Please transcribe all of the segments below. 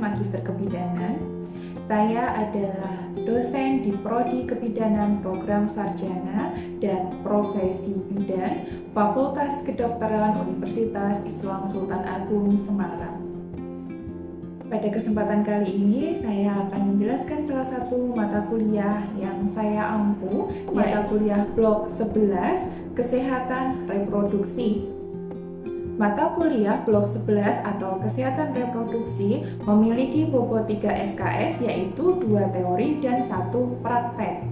Magister Kebidanan. Saya adalah dosen di Prodi Kebidanan Program Sarjana dan Profesi Bidan Fakultas Kedokteran Universitas Islam Sultan Agung Semarang. Pada kesempatan kali ini saya akan menjelaskan salah satu mata kuliah yang saya ampu, mata kuliah Blok 11 Kesehatan Reproduksi. Mata kuliah Blok 11 atau Kesehatan Reproduksi memiliki bobot 3 SKS, yaitu 2 teori dan 1 praktek.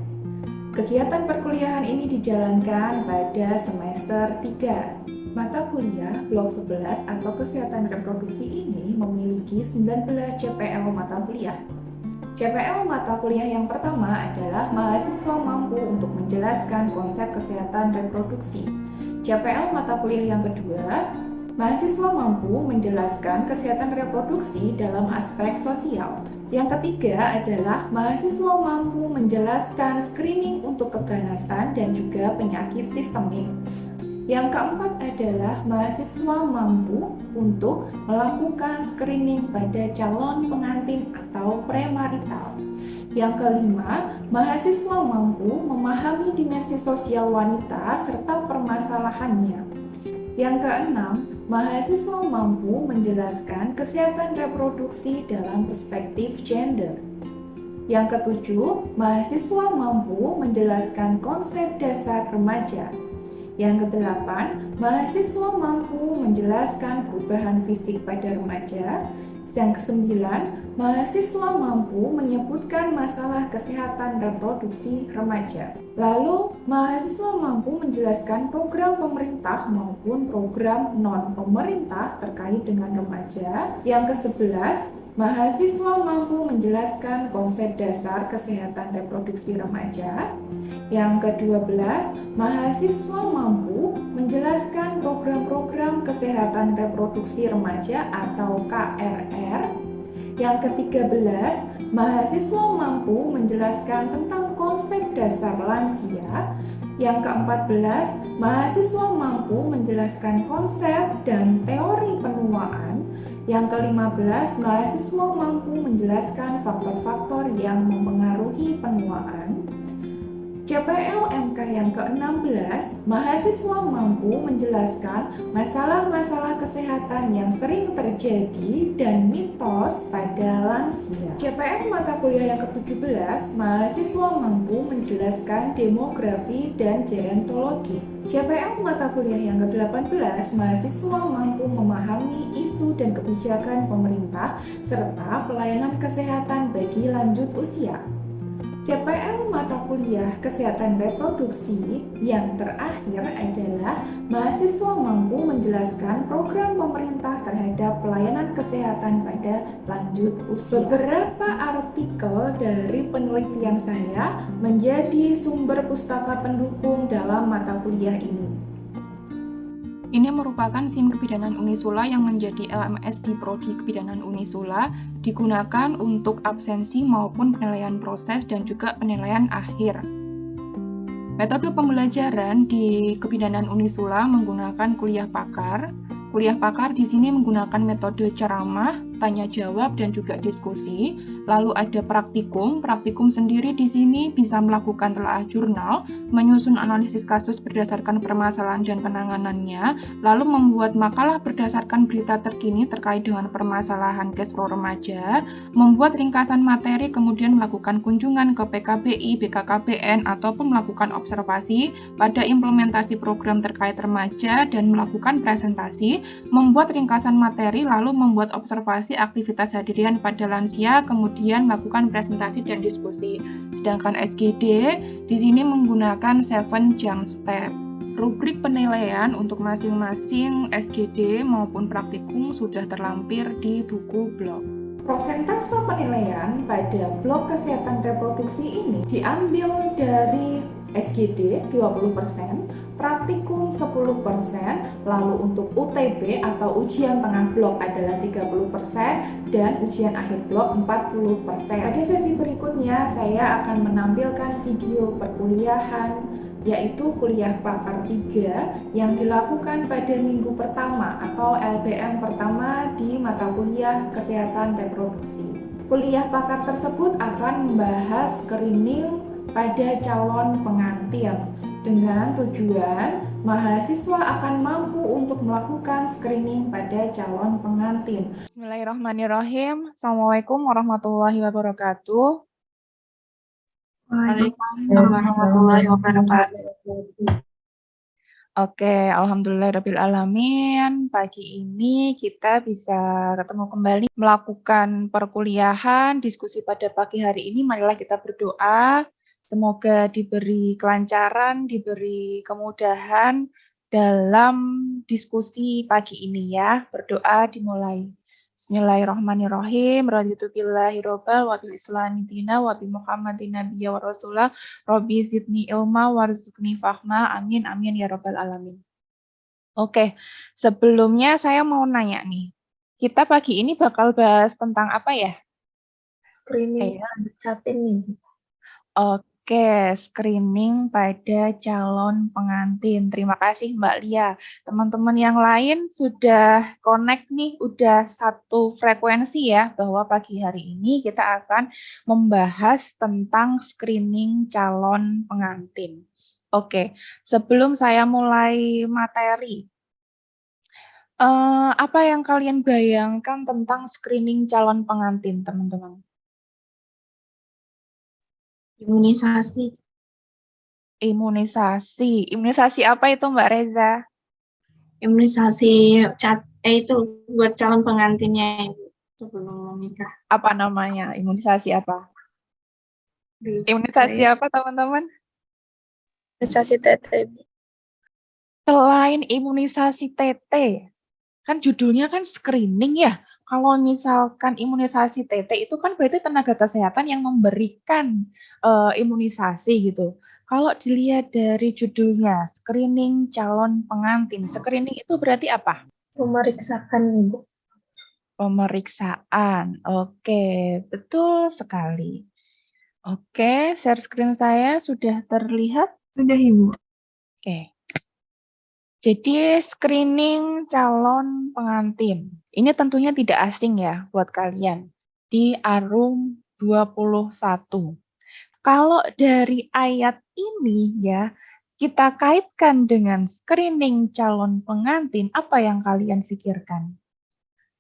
Kegiatan perkuliahan ini dijalankan pada semester 3. Mata kuliah Blok 11 atau Kesehatan Reproduksi ini memiliki 19 CPL mata kuliah. CPL mata kuliah yang pertama adalah mahasiswa mampu untuk menjelaskan konsep kesehatan reproduksi. CPL mata kuliah yang kedua, mahasiswa mampu menjelaskan kesehatan reproduksi dalam aspek sosial. Yang ketiga adalah mahasiswa mampu menjelaskan screening untuk keganasan dan juga penyakit sistemik. Yang keempat adalah mahasiswa mampu untuk melakukan screening pada calon pengantin atau premarital. Yang kelima, mahasiswa mampu memahami dimensi sosial wanita serta permasalahannya. Yang keenam, mahasiswa mampu menjelaskan kesehatan reproduksi dalam perspektif gender. Yang ketujuh, mahasiswa mampu menjelaskan konsep dasar remaja. Yang kedelapan, mahasiswa mampu menjelaskan perubahan fisik pada remaja. Yang kesembilan, mahasiswa mampu menyebutkan masalah kesehatan reproduksi remaja. Lalu, mahasiswa mampu menjelaskan program pemerintah maupun program non-pemerintah terkait dengan remaja. Yang ke-11, mahasiswa mampu menjelaskan konsep dasar kesehatan reproduksi remaja. Yang ke-12, mahasiswa mampu menjelaskan program-program kesehatan reproduksi remaja atau KRR. Yang ke-13, mahasiswa mampu menjelaskan tentang konsep dasar lansia. Yang ke-14, mahasiswa mampu menjelaskan konsep dan teori penuaan. Yang ke-15, mahasiswa mampu menjelaskan faktor-faktor yang mempengaruhi penuaan. CPL MK yang ke-16, mahasiswa mampu menjelaskan masalah-masalah kesehatan yang sering terjadi dan mitos pada lansia. CPL mata kuliah yang ke-17, mahasiswa mampu menjelaskan demografi dan gerontologi. CPL mata kuliah yang ke-18, mahasiswa mampu memahami isu dan kebijakan pemerintah serta pelayanan kesehatan bagi lanjut usia. CPL mata kuliah Kesehatan Reproduksi yang terakhir adalah mahasiswa mampu menjelaskan program pemerintah terhadap pelayanan kesehatan pada lanjut usia. Beberapa artikel dari penelitian saya menjadi sumber pustaka pendukung dalam mata kuliah ini. Ini merupakan SIM Kebidanan Unisula yang menjadi LMS di Prodi Kebidanan Unisula, digunakan untuk absensi maupun penilaian proses dan juga penilaian akhir. Metode pembelajaran di Kebidanan Unisula menggunakan kuliah pakar. Kuliah pakar di sini menggunakan metode ceramah, tanya jawab, dan juga diskusi. Lalu ada praktikum. Praktikum sendiri di sini bisa melakukan telaah jurnal, menyusun analisis kasus berdasarkan permasalahan dan penanganannya, lalu membuat makalah berdasarkan berita terkini terkait dengan permasalahan cashflow remaja, membuat ringkasan materi, kemudian melakukan kunjungan ke PKBI, BKKBN, ataupun melakukan observasi pada implementasi program terkait remaja dan melakukan presentasi, membuat ringkasan materi, lalu membuat observasi aktivitas hadirin pada lansia, kemudian melakukan presentasi dan diskusi. Sedangkan SGD di sini menggunakan 7 jump step. Rubrik penilaian untuk masing-masing SGD maupun praktikum sudah terlampir di buku blog. Persentase penilaian pada blok kesehatan reproduksi ini diambil dari SGD 20%, praktikum 10%, lalu untuk UTB atau ujian tengah blok adalah 30% dan ujian akhir blok 40%. Pada sesi berikutnya saya akan menampilkan video perkuliahan yaitu kuliah pakar 3 yang dilakukan pada minggu pertama atau LPM pertama di mata kuliah Kesehatan Reproduksi. Kuliah pakar tersebut akan membahas screening pada calon pengantin dengan tujuan mahasiswa akan mampu untuk melakukan screening pada calon pengantin. Bismillahirrahmanirrahim. Assalamualaikum warahmatullahi wabarakatuh. Waalaikumsalam warahmatullahi wabarakatuh. Oke, alhamdulillahirrabbilalamin. Pagi ini kita bisa ketemu kembali melakukan perkuliahan, diskusi pada pagi hari ini. Marilah kita berdoa. Semoga diberi kelancaran, diberi kemudahan dalam diskusi pagi ini ya. Berdoa dimulai. Bismillahirrahmanirrahim. Raditu billahi robbal wa bil islami dina wa bi Muhammadin nabiyya wa rasulah. Robbi zidni ilma warzuqni fahma. Amin amin ya rabbal alamin. Oke, sebelumnya saya mau nanya nih. Kita pagi ini bakal bahas tentang apa ya? Screening catin nih. Oke, screening pada calon pengantin. Terima kasih Mbak Lia. Teman-teman yang lain sudah connect nih, udah satu frekuensi ya, bahwa pagi hari ini kita akan membahas tentang screening calon pengantin. Oke, sebelum saya mulai materi, apa yang kalian bayangkan tentang screening calon pengantin, teman-teman? Imunisasi. Imunisasi apa itu Mbak Reza? Imunisasi itu buat calon pengantinnya sebelum menikah. Apa namanya? Imunisasi apa? Imunisasi apa teman-teman? Imunisasi TT. Selain imunisasi TT, kan judulnya kan screening ya. Kalau misalkan imunisasi TT itu kan berarti tenaga kesehatan yang memberikan imunisasi gitu. Kalau dilihat dari judulnya, screening calon pengantin, screening itu berarti apa? Memeriksakan, Ibu. Pemeriksaan, oke, betul sekali. Oke, share screen saya sudah terlihat? Sudah, Ibu. Oke. Jadi screening calon pengantin. Ini tentunya tidak asing ya buat kalian. Di Arum 21. Kalau dari ayat ini ya, kita kaitkan dengan screening calon pengantin, apa yang kalian pikirkan?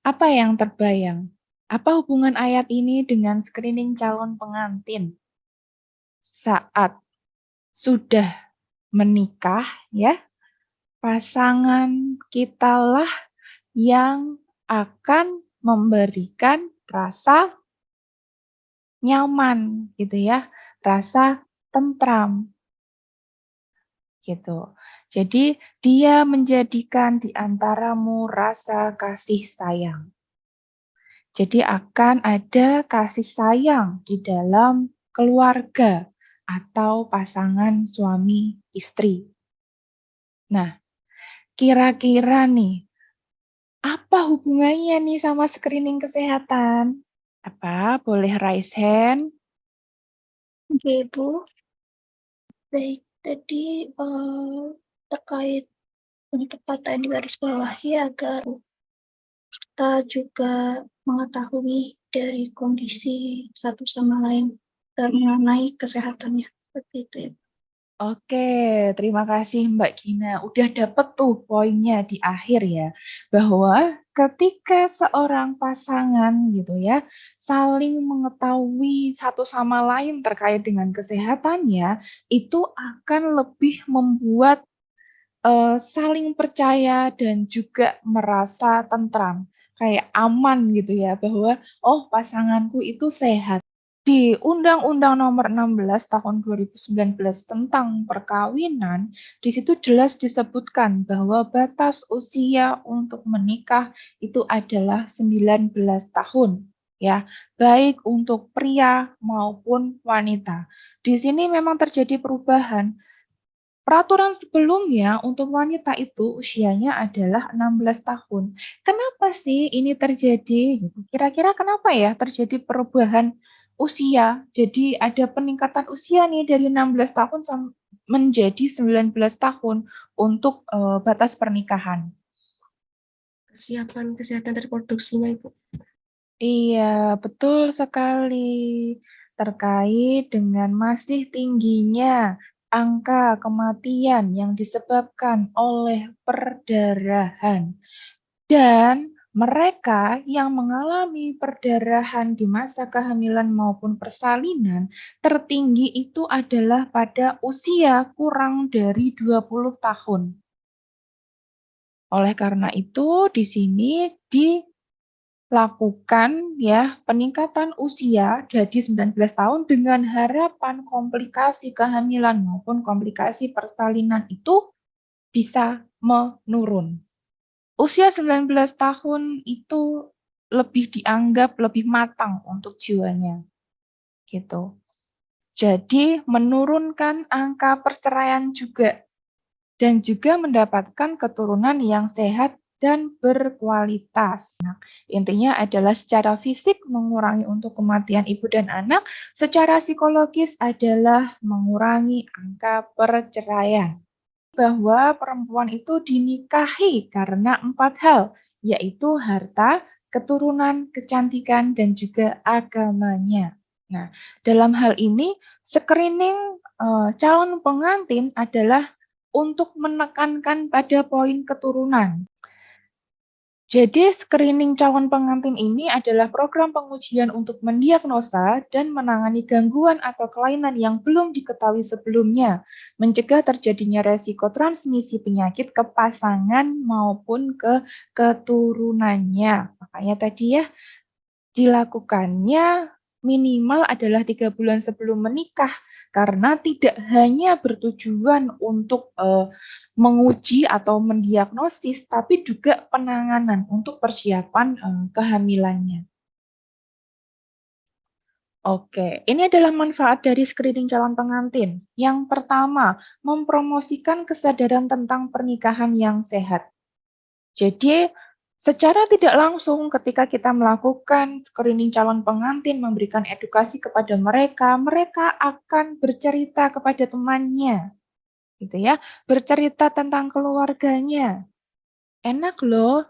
Apa yang terbayang? Apa hubungan ayat ini dengan screening calon pengantin? Saat sudah menikah ya, pasangan kitalah yang akan memberikan rasa nyaman gitu ya, rasa tentram gitu. Jadi dia menjadikan di antaramu rasa kasih sayang. Jadi akan ada kasih sayang di dalam keluarga atau pasangan suami istri. Nah, kira-kira nih, apa hubungannya nih sama screening kesehatan? Apa? Boleh raise hand? Oke, Bu. Baik, jadi terkait untuk kata di garis bawahi agar kita juga mengetahui dari kondisi satu sama lain dan mengenai kesehatannya. Seperti itu ya. Oke, terima kasih Mbak Gina. Udah dapet tuh poinnya di akhir ya, bahwa ketika seorang pasangan gitu ya, saling mengetahui satu sama lain terkait dengan kesehatannya, itu akan lebih membuat saling percaya dan juga merasa tentram, kayak aman gitu ya, bahwa oh pasanganku itu sehat. Di Undang-Undang Nomor 16 Tahun 2019 tentang perkawinan, di situ jelas disebutkan bahwa batas usia untuk menikah itu adalah 19 tahun, ya, baik untuk pria maupun wanita. Di sini memang terjadi perubahan. Peraturan sebelumnya untuk wanita itu usianya adalah 16 tahun. Kenapa sih ini terjadi? Kira-kira kenapa ya terjadi perubahan usia? Jadi ada peningkatan usia nih dari 16 tahun menjadi 19 tahun untuk batas pernikahan. Kesiapan kesehatan reproduksinya, Ibu. Iya, betul sekali. Terkait dengan masih tingginya angka kematian yang disebabkan oleh perdarahan. Dan mereka yang mengalami perdarahan di masa kehamilan maupun persalinan tertinggi itu adalah pada usia kurang dari 20 tahun. Oleh karena itu, di sini dilakukan ya peningkatan usia jadi 19 tahun dengan harapan komplikasi kehamilan maupun komplikasi persalinan itu bisa menurun. Usia 19 tahun itu lebih dianggap lebih matang untuk jiwanya, gitu. Jadi menurunkan angka perceraian juga, dan juga mendapatkan keturunan yang sehat dan berkualitas. Nah, intinya adalah secara fisik mengurangi untuk kematian ibu dan anak, secara psikologis adalah mengurangi angka perceraian. Bahwa perempuan itu dinikahi karena 4 hal, yaitu harta, keturunan, kecantikan, dan juga agamanya. Nah, dalam hal ini screening calon pengantin adalah untuk menekankan pada poin keturunan. Jadi screening calon pengantin ini adalah program pengujian untuk mendiagnosa dan menangani gangguan atau kelainan yang belum diketahui sebelumnya, mencegah terjadinya resiko transmisi penyakit ke pasangan maupun ke keturunannya. Makanya tadi ya, dilakukannya minimal adalah 3 bulan sebelum menikah, karena tidak hanya bertujuan untuk menguji atau mendiagnosis, tapi juga penanganan untuk persiapan kehamilannya. Oke, ini adalah manfaat dari screening calon pengantin. Yang pertama, mempromosikan kesadaran tentang pernikahan yang sehat. Jadi, secara tidak langsung ketika kita melakukan screening calon pengantin, memberikan edukasi kepada mereka, mereka akan bercerita kepada temannya, gitu ya, bercerita tentang keluarganya. Enak loh,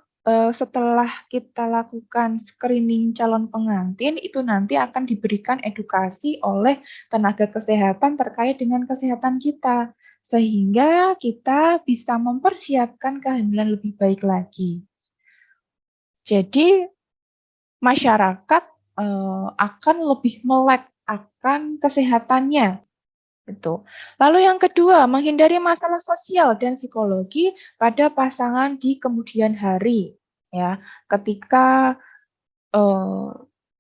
setelah kita lakukan screening calon pengantin, itu nanti akan diberikan edukasi oleh tenaga kesehatan terkait dengan kesehatan kita, sehingga kita bisa mempersiapkan kehamilan lebih baik lagi. Jadi masyarakat akan lebih melek akan kesehatannya, gitu. Lalu yang kedua, menghindari masalah sosial dan psikologi pada pasangan di kemudian hari, ya. Ketika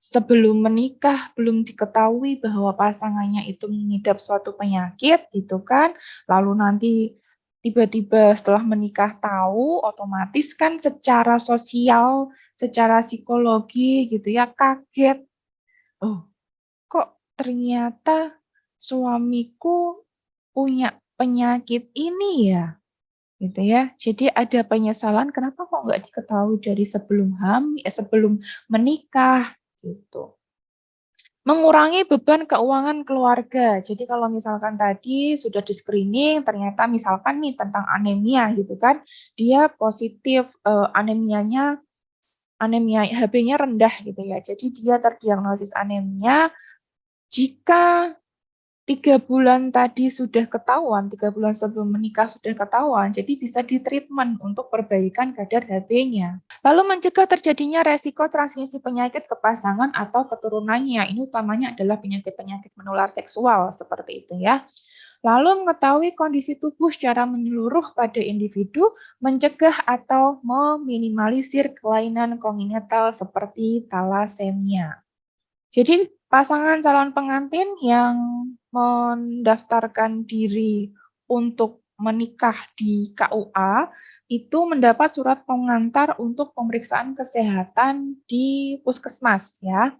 sebelum menikah belum diketahui bahwa pasangannya itu mengidap suatu penyakit, gitu kan, lalu nanti tiba-tiba setelah menikah tahu, otomatis kan secara sosial, secara psikologi gitu ya, kaget. Oh, kok ternyata suamiku punya penyakit ini ya? Gitu ya. Jadi ada penyesalan, kenapa kok nggak diketahui dari sebelum menikah, gitu. Mengurangi beban keuangan keluarga. Jadi kalau misalkan tadi sudah di-screening, ternyata misalkan nih tentang anemia gitu kan, dia positif, anemia Hb-nya rendah gitu ya. Jadi dia terdiagnosis anemia, jika 3 bulan tadi sudah ketahuan, 3 bulan sebelum menikah sudah ketahuan, jadi bisa di-treatment untuk perbaikan kadar Hb-nya. Lalu mencegah terjadinya resiko transmisi penyakit ke pasangan atau keturunannya. Ini utamanya adalah penyakit-penyakit menular seksual, seperti itu ya. Lalu mengetahui kondisi tubuh secara menyeluruh pada individu, mencegah atau meminimalisir kelainan kongenital seperti thalassemia. Jadi pasangan calon pengantin yang mendaftarkan diri untuk menikah di KUA itu mendapat surat pengantar untuk pemeriksaan kesehatan di puskesmas ya.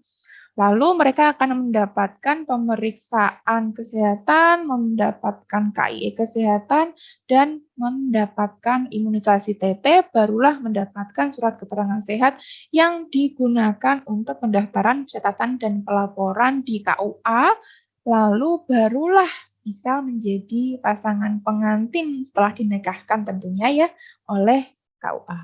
Lalu mereka akan mendapatkan pemeriksaan kesehatan, mendapatkan KIE kesehatan, dan mendapatkan imunisasi TT, barulah mendapatkan surat keterangan sehat yang digunakan untuk pendaftaran, pencatatan, dan pelaporan di KUA, lalu barulah bisa menjadi pasangan pengantin setelah dinikahkan tentunya ya oleh KUA.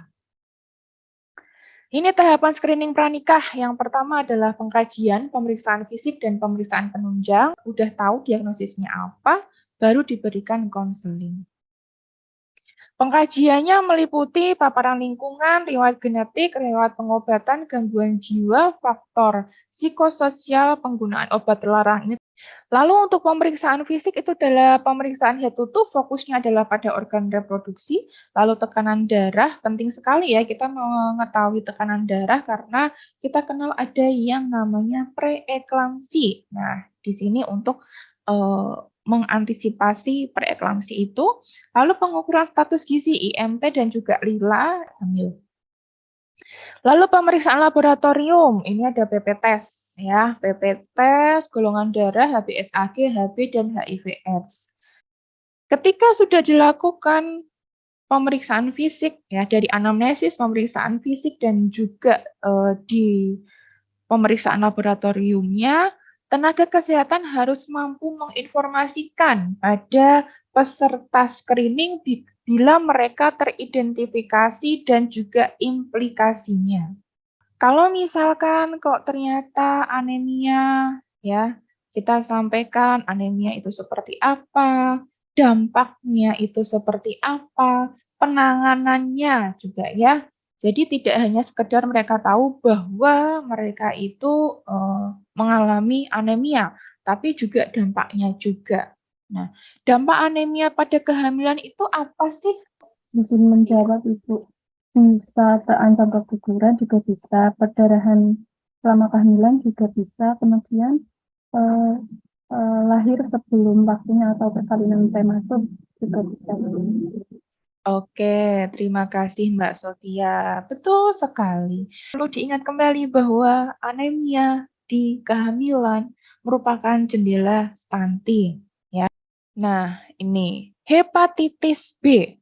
Ini tahapan screening pranikah. Yang pertama adalah pengkajian, pemeriksaan fisik, dan pemeriksaan penunjang. Udah tahu diagnosisnya apa, baru diberikan konseling. Pengkajiannya meliputi paparan lingkungan, riwayat genetik, riwayat pengobatan, gangguan jiwa, faktor psikososial, penggunaan obat terlarang. Lalu untuk pemeriksaan fisik itu adalah pemeriksaan head to toe, fokusnya adalah pada organ reproduksi. Lalu tekanan darah, penting sekali ya kita mengetahui tekanan darah karena kita kenal ada yang namanya preeklamsi. Nah, di sini untuk mengantisipasi preeklamsi itu, lalu pengukuran status gizi IMT dan juga lila hamil. Lalu pemeriksaan laboratorium, ini ada PP test ya, PP test, golongan darah, HbSAg, Hb dan HIV/AIDS. Ketika sudah dilakukan pemeriksaan fisik ya dari anamnesis, pemeriksaan fisik dan juga di pemeriksaan laboratoriumnya, tenaga kesehatan harus mampu menginformasikan pada peserta screening bila mereka teridentifikasi dan juga implikasinya. Kalau misalkan kok ternyata anemia, ya, kita sampaikan anemia itu seperti apa, dampaknya itu seperti apa, penanganannya juga ya. Jadi tidak hanya sekedar mereka tahu bahwa mereka itu mengalami anemia, tapi juga dampaknya juga. Nah, dampak anemia pada kehamilan itu apa sih? Izin menjawab Ibu. Bisa terancam keguguran juga bisa, perdarahan selama kehamilan juga bisa, kemudian lahir sebelum waktunya atau persalinan prematur juga bisa. Oke, terima kasih Mbak Sofia. Betul sekali. Perlu diingat kembali bahwa anemia di kehamilan merupakan jendela stunting. Ya. Nah, ini hepatitis B.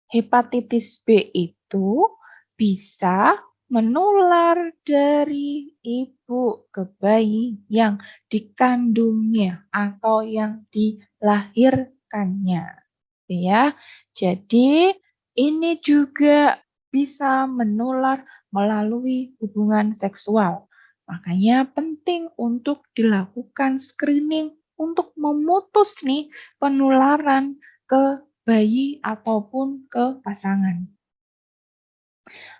Hepatitis B itu bisa menular dari ibu ke bayi yang dikandungnya atau yang dilahirkannya. Ya, jadi ini juga bisa menular melalui hubungan seksual. Makanya penting untuk dilakukan screening untuk memutus nih penularan ke bayi ataupun ke pasangan.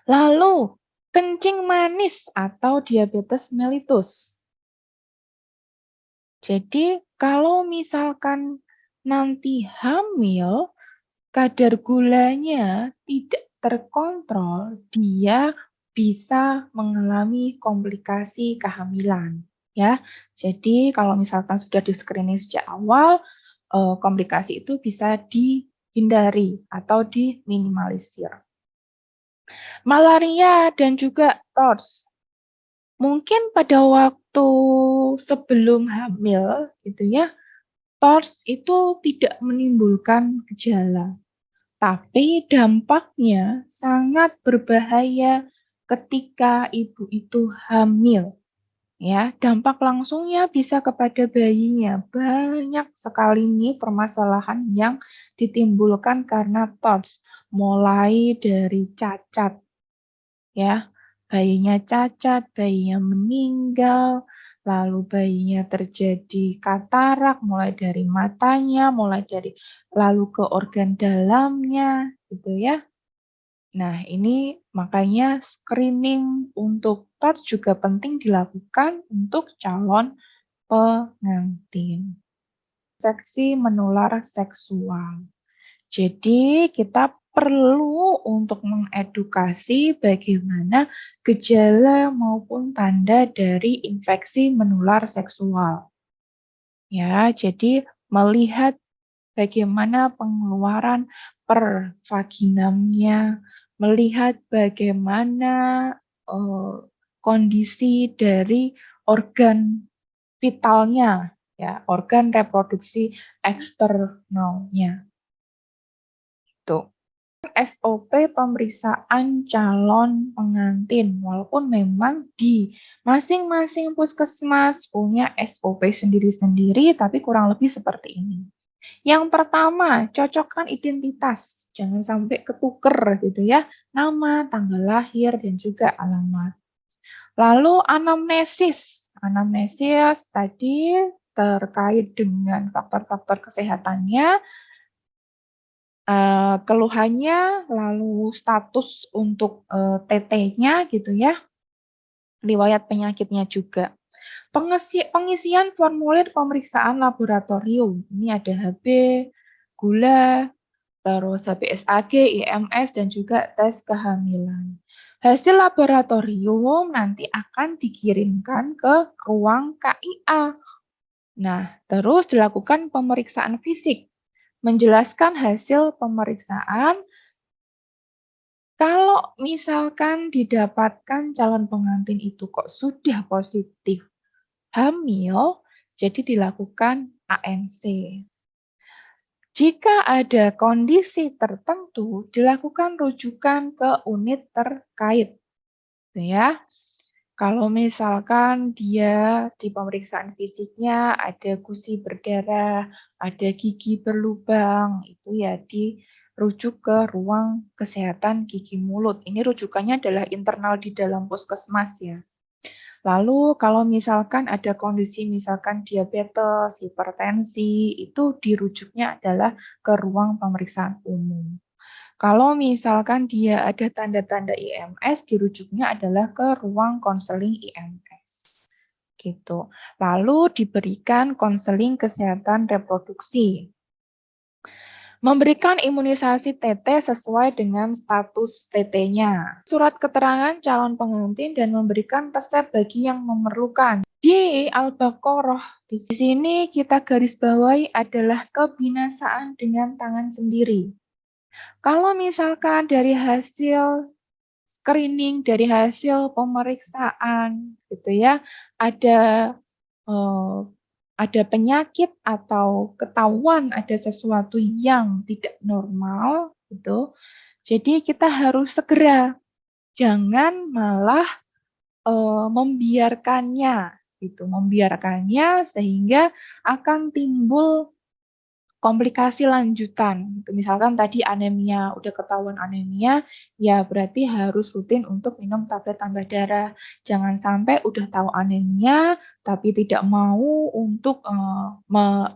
Lalu, kencing manis atau diabetes mellitus. Jadi, kalau misalkan nanti hamil, kadar gulanya tidak terkontrol, dia bisa mengalami komplikasi kehamilan. Ya, jadi kalau misalkan sudah di-screening sejak awal, komplikasi itu bisa dihindari atau diminimalisir. Malaria dan juga TORS. Mungkin pada waktu sebelum hamil, gitu ya, TORS itu tidak menimbulkan gejala. Tapi dampaknya sangat berbahaya ketika ibu itu hamil. Ya, dampak langsungnya bisa kepada bayinya. Banyak sekali nih permasalahan yang ditimbulkan karena TORS, mulai dari cacat. Ya, bayinya cacat, bayinya meninggal, lalu bayinya terjadi katarak mulai dari matanya, lalu ke organ dalamnya gitu ya. Nah, ini makanya screening untuk TORS juga penting dilakukan untuk calon pengantin. Infeksi menular seksual. Jadi kita perlu untuk mengedukasi bagaimana gejala maupun tanda dari infeksi menular seksual. Ya, jadi melihat bagaimana pengeluaran per vaginamnya, melihat bagaimana kondisi dari organ vitalnya, ya, organ reproduksi eksternalnya. Itu. SOP pemeriksaan calon pengantin, walaupun memang di masing-masing puskesmas punya SOP sendiri-sendiri, tapi kurang lebih seperti ini. Yang pertama, cocokkan identitas. Jangan sampai ketuker gitu ya. Nama, tanggal lahir, dan juga alamat. Lalu anamnesis. Anamnesis tadi terkait dengan faktor-faktor kesehatannya, keluhannya, lalu status untuk TT-nya gitu ya, riwayat penyakitnya juga. Pengisian formulir pemeriksaan laboratorium. Ini ada HB, gula, terus HBsAg, IMS, dan juga tes kehamilan. Hasil laboratorium nanti akan dikirimkan ke ruang KIA. Nah, terus dilakukan pemeriksaan fisik. Menjelaskan hasil pemeriksaan. Kalau misalkan didapatkan calon pengantin itu kok sudah positif hamil, jadi dilakukan ANC. Jika ada kondisi tertentu, dilakukan rujukan ke unit terkait. Gitu ya. Kalau misalkan dia di pemeriksaan fisiknya ada gusi berdarah, ada gigi berlubang, itu ya dirujuk ke ruang kesehatan gigi mulut. Ini rujukannya adalah internal di dalam puskesmas ya. Lalu kalau misalkan ada kondisi misalkan diabetes, hipertensi, itu dirujuknya adalah ke ruang pemeriksaan umum. Kalau misalkan dia ada tanda-tanda IMS, dirujuknya adalah ke ruang konseling IMS. Gitu. Lalu diberikan konseling kesehatan reproduksi. Memberikan imunisasi TT sesuai dengan status TT-nya. Surat keterangan calon pengantin dan memberikan resep bagi yang memerlukan. Di Al-Baqarah, di sini kita garis bawahi adalah kebinasaan dengan tangan sendiri. Kalau misalkan dari hasil screening, dari hasil pemeriksaan, gitu ya, ada penyakit atau ketahuan ada sesuatu yang tidak normal, gitu. Jadi kita harus segera, jangan malah membiarkannya, gitu, membiarkannya sehingga akan timbul komplikasi lanjutan. Misalkan tadi anemia, udah ketahuan anemia, ya berarti harus rutin untuk minum tablet tambah darah. Jangan sampai udah tahu anemia, tapi tidak mau untuk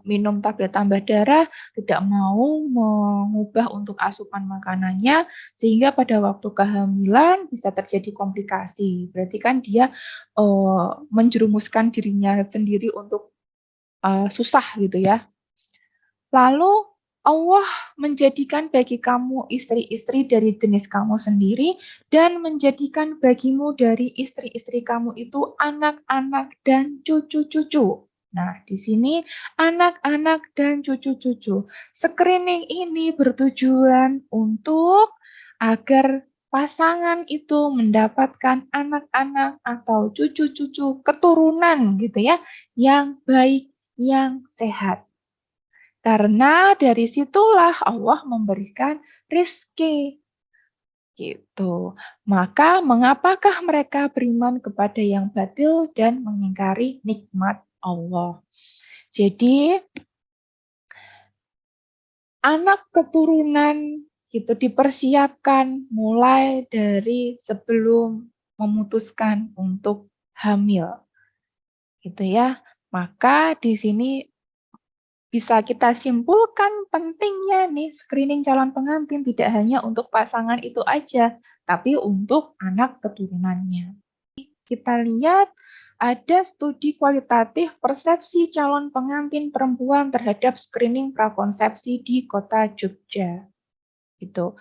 minum tablet tambah darah, tidak mau mengubah untuk asupan makanannya, sehingga pada waktu kehamilan bisa terjadi komplikasi. Berarti kan dia menjerumuskan dirinya sendiri untuk susah gitu ya. Lalu Allah menjadikan bagi kamu istri-istri dari jenis kamu sendiri dan menjadikan bagimu dari istri-istri kamu itu anak-anak dan cucu-cucu. Nah, di sini anak-anak dan cucu-cucu. Screening ini bertujuan untuk agar pasangan itu mendapatkan anak-anak atau cucu-cucu keturunan gitu ya, yang baik, yang sehat. Karena dari situlah Allah memberikan rizki. Gitu. Maka mengapakah mereka beriman kepada yang batil dan mengingkari nikmat Allah? Jadi anak keturunan gitu dipersiapkan mulai dari sebelum memutuskan untuk hamil. Gitu ya. Maka di sini bisa kita simpulkan pentingnya nih screening calon pengantin tidak hanya untuk pasangan itu aja, tapi untuk anak keturunannya. Kita lihat ada studi kualitatif persepsi calon pengantin perempuan terhadap screening prakonsepsi di Kota Jogja. Gitu.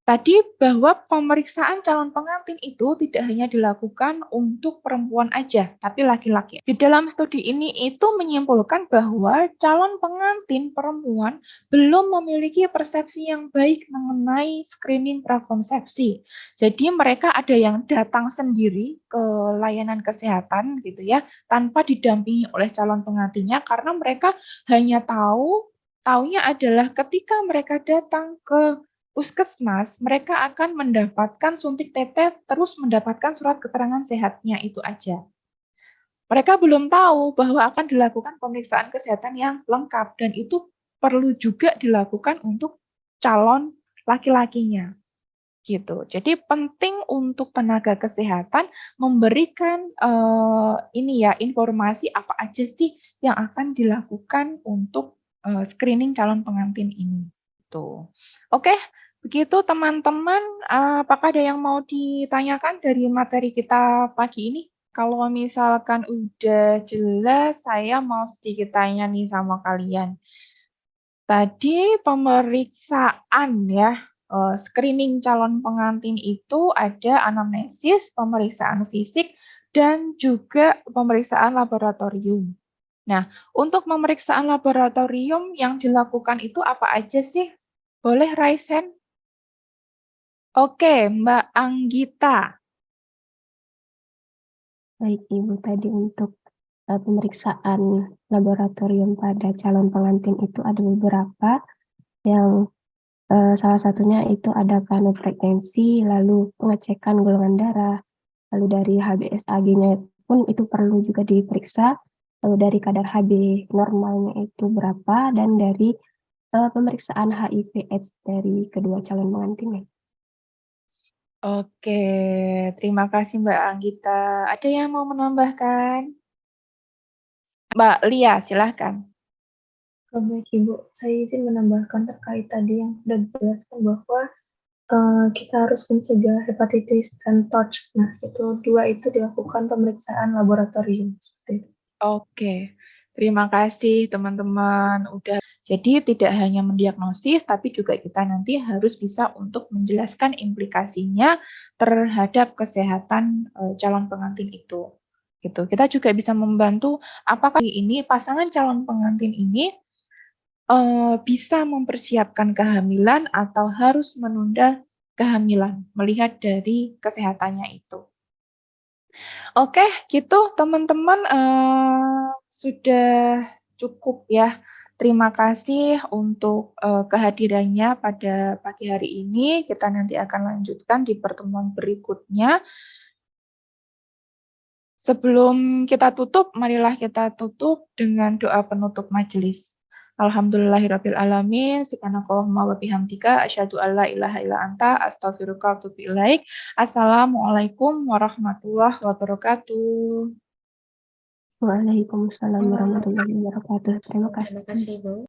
Tadi bahwa pemeriksaan calon pengantin itu tidak hanya dilakukan untuk perempuan aja, tapi laki-laki. Di dalam studi ini itu menyimpulkan bahwa calon pengantin perempuan belum memiliki persepsi yang baik mengenai screening prakonsepsi. Jadi mereka ada yang datang sendiri ke layanan kesehatan gitu ya, tanpa didampingi oleh calon pengantinnya karena mereka hanya taunya adalah ketika mereka datang ke puskesmas, mereka akan mendapatkan suntik TT, terus mendapatkan surat keterangan sehatnya itu aja. Mereka belum tahu bahwa akan dilakukan pemeriksaan kesehatan yang lengkap, dan itu perlu juga dilakukan untuk calon laki-lakinya. Gitu. Jadi penting untuk tenaga kesehatan memberikan informasi apa aja sih yang akan dilakukan untuk screening calon pengantin ini. Gitu. Oke, begitu teman-teman. Apakah ada yang mau ditanyakan dari materi kita pagi ini? Kalau misalkan udah jelas, saya mau sedikit tanya nih sama kalian. Tadi pemeriksaan ya, screening calon pengantin itu ada anamnesis, pemeriksaan fisik, dan juga pemeriksaan laboratorium. Nah, untuk pemeriksaan laboratorium yang dilakukan itu apa aja sih? Boleh raise hand? Oke, Mbak Anggita. Baik, Ibu, tadi untuk pemeriksaan laboratorium pada calon pengantin itu ada beberapa yang salah satunya itu ada kanoprektensi, lalu pengecekan golongan darah, lalu dari HbSAg-nya pun itu perlu juga diperiksa, lalu dari kadar Hb normalnya itu berapa, dan dari pemeriksaan HIV/AIDS dari kedua calon pengantinnya. Oke, terima kasih Mbak Anggita. Ada yang mau menambahkan? Mbak Lia, silahkan. Baik Ibu, saya izin menambahkan terkait tadi yang sudah dijelaskan bahwa kita harus mencegah hepatitis dan TORCH. Nah, dua itu dilakukan pemeriksaan laboratorium seperti itu. Oke, terima kasih teman-teman. Jadi tidak hanya mendiagnosis, tapi juga kita nanti harus bisa untuk menjelaskan implikasinya terhadap kesehatan calon pengantin itu. Gitu. Kita juga bisa membantu apakah ini pasangan calon pengantin ini bisa mempersiapkan kehamilan atau harus menunda kehamilan, melihat dari kesehatannya itu. Oke, gitu teman-teman, sudah cukup ya. Terima kasih untuk kehadirannya pada pagi hari ini. Kita nanti akan lanjutkan di pertemuan berikutnya. Sebelum kita tutup, marilah kita tutup dengan doa penutup majelis. Alhamdulillahirrabbilalamin, subhanakallahumma wa bihamdika, asyhadu an la ilaha illa anta, astaghfiruka wa atubu ilaik. Assalamualaikum warahmatullahi wabarakatuh. Waalaikumsalam warahmatullahi wabarakatuh. Terima kasih. Terima kasih, Ibu.